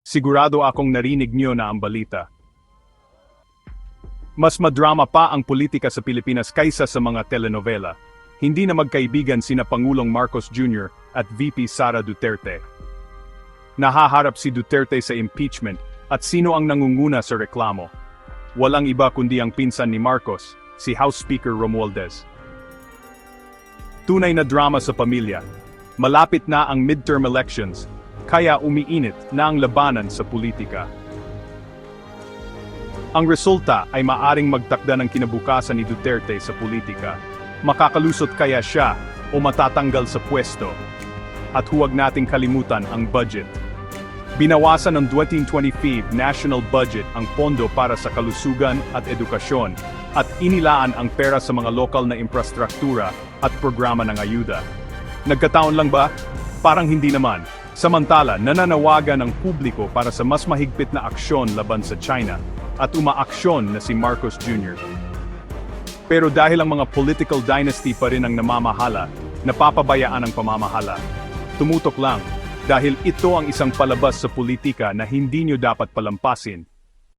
Sigurado akong narinig niyo na ang balita. Mas madrama pa ang politika sa Pilipinas kaysa sa mga telenovela. Hindi na magkaibigan sina Pangulong Marcos Jr. at VP Sara Duterte. Nahaharap si Duterte sa impeachment at sino ang nangunguna sa reklamo? Walang iba kundi ang pinsan ni Marcos, si House Speaker Romualdez. Tunay na drama sa pamilya. Malapit na ang midterm elections, kaya umiinit na ang labanan sa politika. Ang resulta ay maaring magtakda ng kinabukasan ni Duterte sa politika. Makakalusot kaya siya o matatanggal sa pwesto? At huwag nating kalimutan ang budget. Binawasan ng 2025 national budget ang pondo para sa kalusugan at edukasyon at inilaan ang pera sa mga lokal na infrastruktura at programa ng ayuda. Nagkataon lang ba? Parang hindi naman. Samantala, nananawagan ng publiko para sa mas mahigpit na aksyon laban sa China at umaaksyon na si Marcos Jr. Pero dahil ang mga political dynasty pa rin ang namamahala, napapabayaan ang pamamahala. Tumutok lang, dahil ito ang isang palabas sa politika na hindi nyo dapat palampasin.